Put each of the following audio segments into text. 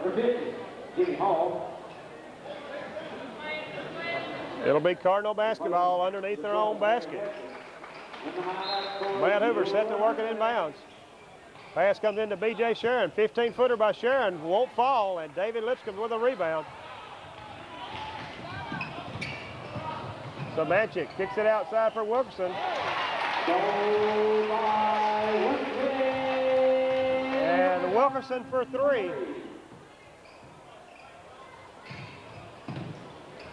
Number 50, Jimmy Hall. It'll be Cardinal basketball underneath their own basket. Matt Hoover set to work it inbounds. Pass comes into B.J. Sharon. 15-footer by Sharon. Won't fall, and David Lipscomb with a rebound. Samanchik kicks it outside for Wilkerson. And Wilkerson for three.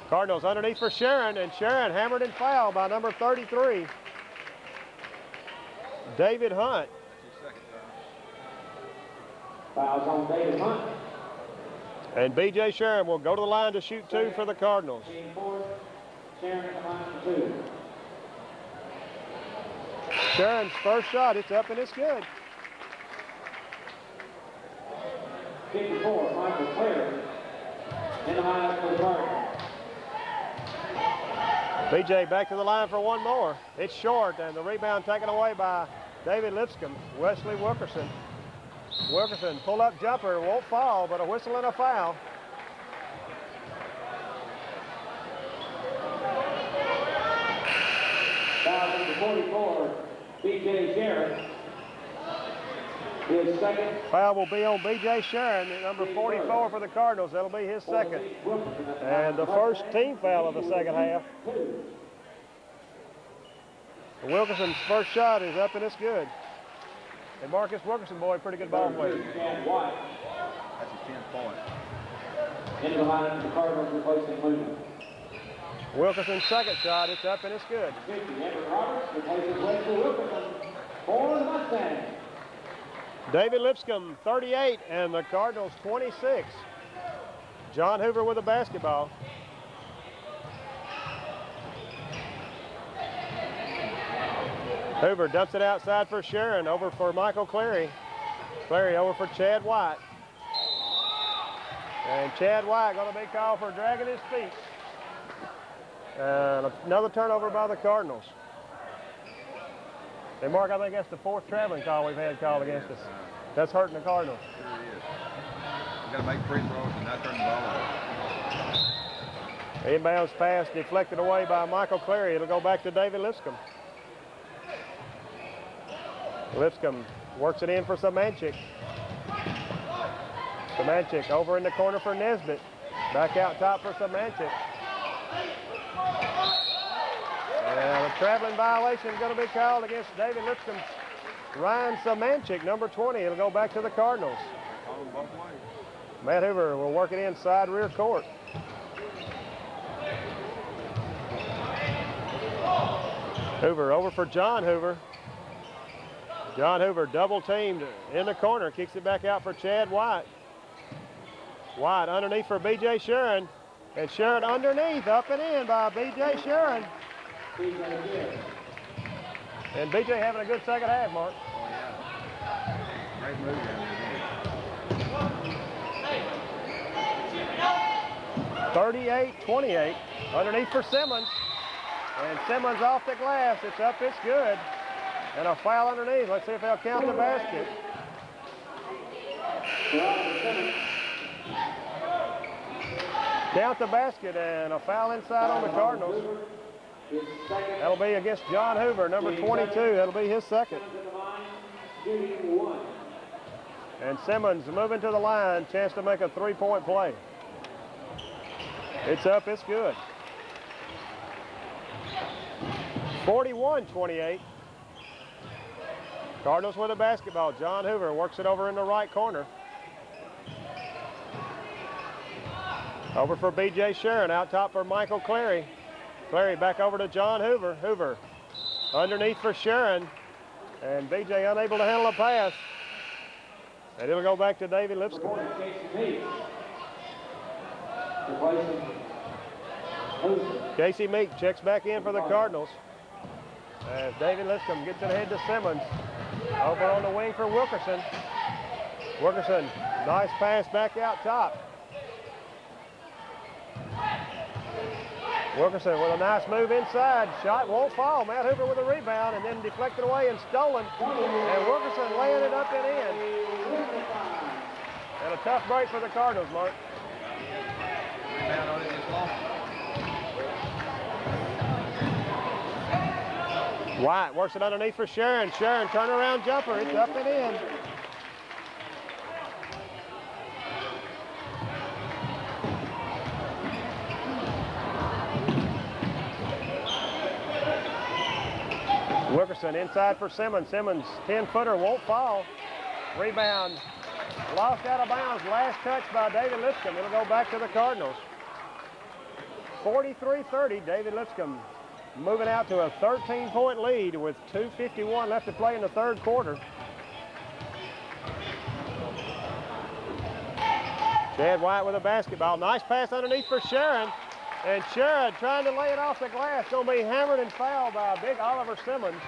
Cardinals underneath for Sharon, and Sharon hammered and fouled by number 33, David Hunt. Fouls on David Hunt. And B.J. Sharon will go to the line to shoot two for the Cardinals. Sharon at the line for two. Sharon's first shot, it's up and it's good. 54, Michael Clary. In the line for the Cardinals. B.J. back to the line for one more. It's short, and the rebound taken away by David Lipscomb. Wesley Wilkerson. Wilkerson, pull-up jumper, won't fall, but a whistle and a foul. Foul number 44, B.J. Sharon. His second. Foul will be on B.J. Sharon, number 44 for the Cardinals. That'll be his second. And the first team foul of the second half. Wilkerson's first shot is up and it's good. And Marcus Wilkerson, boy, pretty good ball player. That's a 10-point. Into the line for the Cardinals replacing Luna. Wilkerson's second shot, it's up and it's good. 50, Everett Roberts replaces Wesley Wilkerson for the Mustangs. David Lipscomb, 38, and the Cardinals, 26. John Hoover with the basketball. Hoover dumps it outside for Sharon, over for Michael Clary. Clary over for Chad White. And Chad White going to be called for dragging his feet. And another turnover by the Cardinals. And Mark, I think that's the fourth traveling call we've had called against us. That's hurting the Cardinals. Sure it is. We've got to make free throws and not turn the ball over. Inbounds pass deflected away by Michael Clary. It'll go back to David Lipscomb. Lipscomb works it in for Samanchik. Samanchik over in the corner for Nesbitt. Back out top for Samanchik. And a traveling violation is going to be called against David Lipscomb. Ryan Samanchik, number 20. It'll go back to the Cardinals. Matt Hoover will work it inside rear court. Hoover over for John Hoover. John Hoover double teamed in the corner. Kicks it back out for Chad White. White underneath for B.J. Sharon. And Sharon underneath, up and in by B.J. Sharon. And B.J. having a good second half, Mark. Oh, yeah. Great move there. 38-28. Underneath for Simmons. And Simmons off the glass. It's up, it's good. And a foul underneath. Let's see if they'll count the basket. Count the basket, and a foul inside on the Cardinals. That'll be against John Hoover, number 22. That'll be his second. And Simmons moving to the line, chance to make a three-point play. It's up, it's good. 41-28. Cardinals with a basketball. John Hoover works it over in the right corner. Over for B.J. Sharon, out top for Michael Clary. Clary back over to John Hoover. Hoover underneath for Sharon. And B.J. unable to handle a pass. And it'll go back to David Lipscomb. Casey Meek checks back in for the Cardinals. As David Lipscomb gets it ahead to Simmons. Over on the wing for Wilkerson. Wilkerson, nice pass back out top. Wilkerson with a nice move inside. Shot won't fall. Matt Hoover with a rebound and then deflected away and stolen. And Wilkerson laying it up and in. And a tough break for the Cardinals, Mark. Rebound on it is long. White works it underneath for Sharon. Sharon, turnaround jumper. It's up and in. Wilkerson inside for Simmons. Simmons, 10-footer, won't fall. Rebound, lost out of bounds. Last touch by David Lipscomb. It'll go back to the Cardinals. 43-30, David Lipscomb moving out to a 13-point lead with 2:51 left to play in the third quarter. Chad White with a basketball. Nice pass underneath for Sharon. And Sharon trying to lay it off the glass. Going to be hammered and fouled by big Oliver Simmons.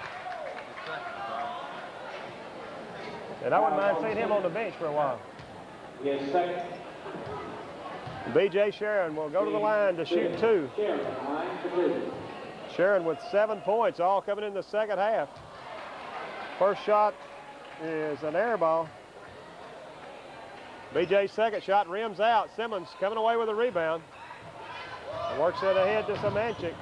And I wouldn't mind seeing him on the bench for a while. Yes, second. B.J. Sharon will go to the line to shoot 2. Sharon with 7 points, all coming in the second half. First shot is an air ball. B.J.'s second shot rims out. Simmons coming away with a rebound. Works it ahead to Samanchik.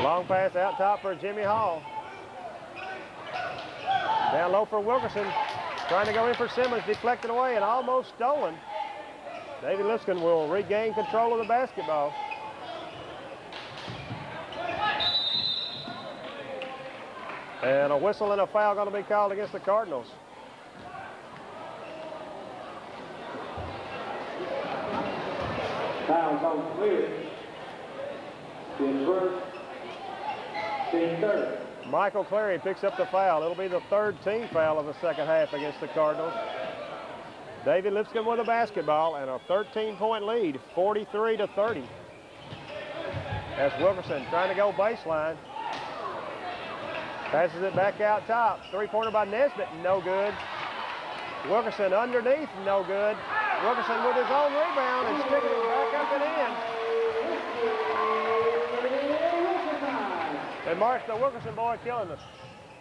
Long pass out top for Jimmy Hall. Down low for Wilkerson. Trying to go in for Simmons, deflected away and almost stolen. David Lipscomb will regain control of the basketball. And a whistle and a foul going to be called against the Cardinals. Foul goes clear. Team first. Team third. Michael Clary picks up the foul. It'll be the third team foul of the second half against the Cardinals. David Lipscomb with a basketball and a 13-point lead, 43-30. That's Wilkerson trying to go baseline. Passes it back out top. Three-pointer by Nesbitt, no good. Wilkerson underneath, no good. Wilkerson with his own rebound and sticking it back up and in. And Mark, the Wilkerson boy killing us.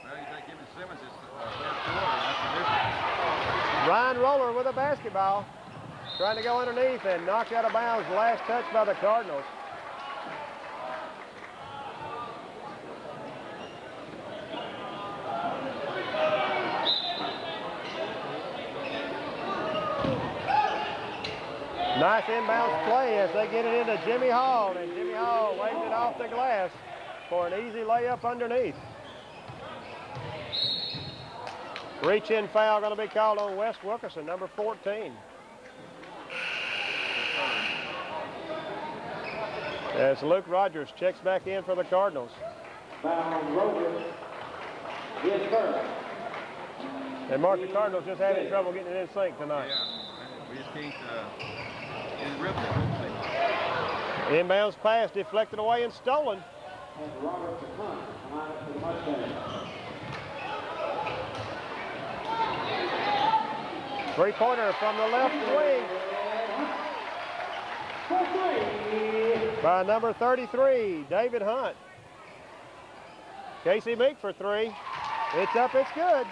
Well, you think giving Simmons his third quarter, that's the difference. Ryan Roller with a basketball. Trying to go underneath and knocked out of bounds. Last touch by the Cardinals. Nice inbounds play as they get it into Jimmy Hall, and Jimmy Hall waves it off the glass for an easy layup underneath. Reach-in foul going to be called on Wes Wilkerson, number 14. As Luke Rogers checks back in for the Cardinals. Foul on Rover. His first. And Mark, the Cardinals just having trouble getting it in sync tonight. Yeah, we just can't get rid of it. Inbounds pass deflected away and stolen. And Robert Hunt, line up for the Mustangs. Three-pointer from the left wing by number 33, David Hunt. Casey Meek for three. It's up, it's good.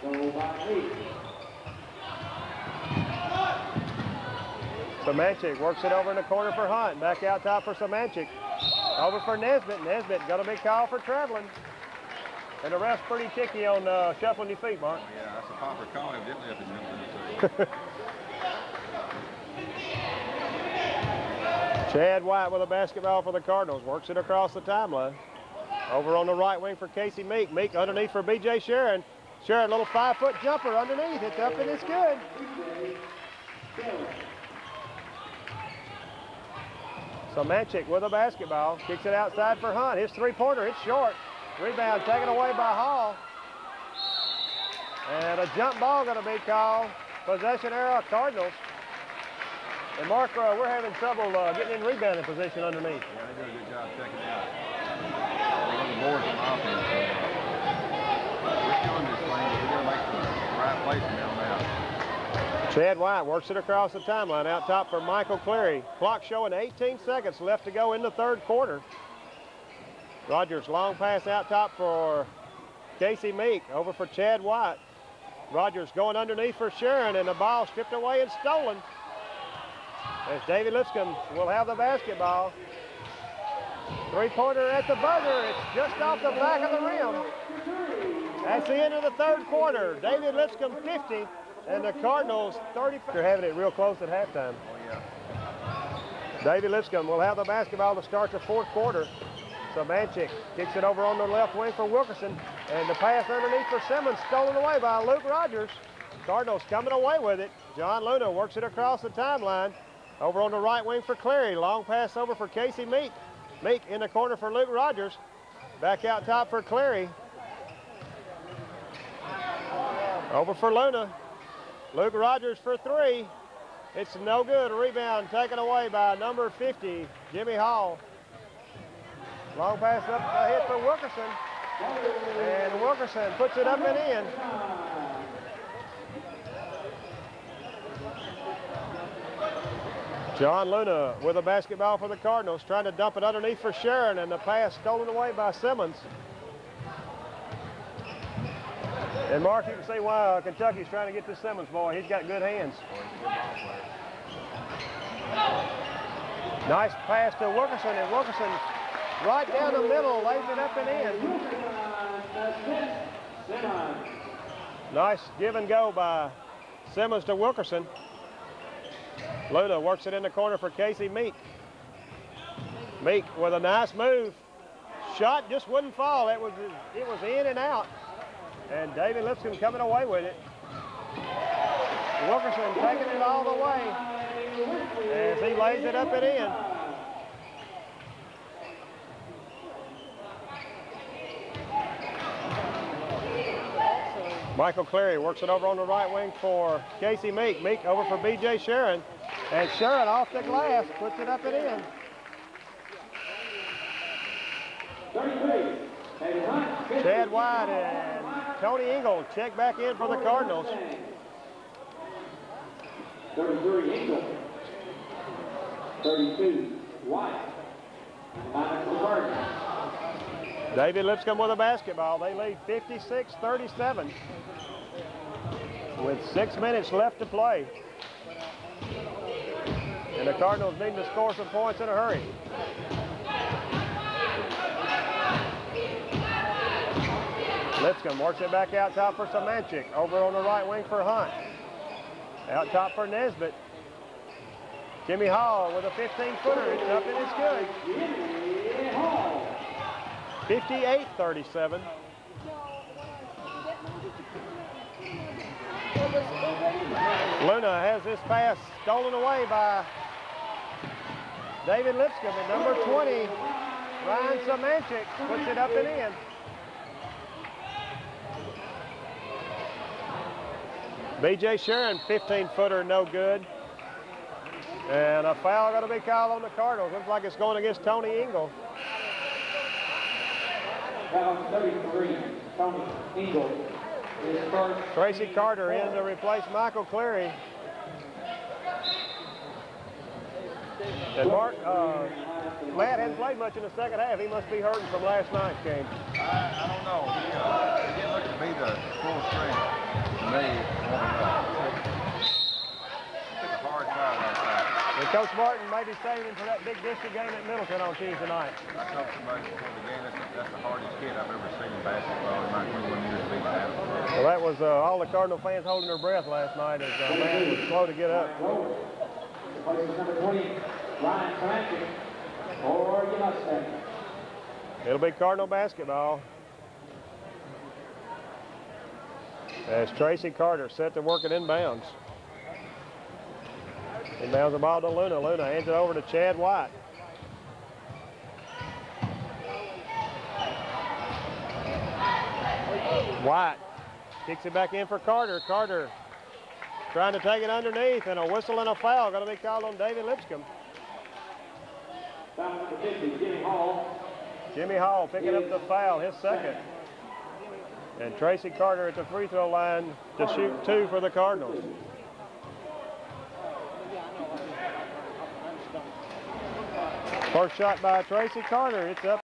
Go by Meek. Samanchik works it over in the corner for Hunt. Back out top for Samanchik. Over for Nesbitt. Nesbitt going to be called for traveling. And the ref's pretty ticky on shuffling your feet, Mark. Yeah, that's a proper call, evidently, up in the Chad White with a basketball for the Cardinals. Works it across the timeline. Over on the right wing for Casey Meek. Meek underneath for B.J. Sharon. Sharon, little 5-foot jumper underneath. It's up and it's good. Samanchik with a basketball. Kicks it outside for Hunt. His three-pointer, it's short. Rebound taken away by Hall. And a jump ball going to be called. Possession error, Cardinals. And Mark, we're having trouble getting in rebounding position underneath. Yeah, they do a good job checking it out. They're on the board from offense. We're killing this thing, but we got to make the right place from here on out. Chad White works it across the timeline out top for Michael Cleary. Clock showing 18 seconds left to go in the third quarter. Rogers long pass out top for Casey Meek, over for Chad White. Rogers going underneath for Sharon, and the ball stripped away and stolen. As David Lipscomb will have the basketball. Three-pointer at the buzzer. It's just off the back of the rim. That's the end of the third quarter. David Lipscomb 50, and the Cardinals 35. They're having it real close at halftime. Oh, yeah. David Lipscomb will have the basketball to start the fourth quarter. Samanchik kicks it over on the left wing for Wilkerson, and the pass underneath for Simmons, stolen away by Luke Rogers. Cardinals coming away with it. John Luna works it across the timeline. Over on the right wing for Cleary. Long pass over for Casey Meek. Meek in the corner for Luke Rogers. Back out top for Cleary. Over for Luna. Luke Rogers for three. It's no good. A rebound taken away by number 50, Jimmy Hall. Long pass up ahead for Wilkerson. And Wilkerson puts it up and in. John Luna with a basketball for the Cardinals, trying to dump it underneath for Sharon, and the pass stolen away by Simmons. And Mark, you can see why Kentucky's trying to get this Simmons boy. He's got good hands. Nice pass to Wilkerson, and Wilkerson right down the middle, lays it up and in. Nice give and go by Simmons to Wilkerson. Luna works it in the corner for Casey Meek. Meek with a nice move. Shot just wouldn't fall. It was in and out. And David Lipscomb coming away with it. Wilkerson taking it all the way as he lays it up and in. Michael Cleary works it over on the right wing for Casey Meek. Meek over for B.J. Sharon. And Sharon off the glass, puts it up and in. 33. Chad White and Tony Engel check back in for the Cardinals. 33, Engel. 32, White. Back to the Cardinals. David Lipscomb with a basketball. They lead 56-37 with 6 minutes left to play. And the Cardinals need to score some points in a hurry. Lipscomb works it back out top for Samanchik. Over on the right wing for Hunt. Out top for Nesbitt. Jimmy Hall with a 15-footer. It's up and it's good. 58-37. Luna has this pass stolen away by David Lipscomb, and number 20, Ryan Samanchik, puts it up and in. B.J. Sharon, 15-footer, no good. And a foul going to be called on the Cardinals. Looks like it's going against Tony Engel. Foul 33, Tony Engel. Tracy Carter in to replace Michael Cleary. And Mark, Matt hasn't played much in the second half. He must be hurting from last night's game. I don't know. He didn't look to be the full strength to me. He took a hard foul last night. And Coach Martin may be saving him for that big district game at Middleton on Tuesday night. I told somebody before the game, that's the hardest kid I've ever seen in basketball in my 21 years of being out. Well, that was all the Cardinal fans holding their breath last night as Matt was slow to get up. Number 20, Ryan Samanchik, or you must say. It'll be Cardinal basketball. As Tracy Carter set to work it inbounds. Inbounds the ball to Luna. Luna hands it over to Chad White. White kicks it back in for Carter. Carter trying to take it underneath, and a whistle and a foul going to be called on David Lipscomb. Foul number 50, Jimmy Hall. Jimmy Hall picking up the foul, his second. And Tracy Carter at the free throw line to shoot 2 for the Cardinals. First shot by Tracy Carter. It's up.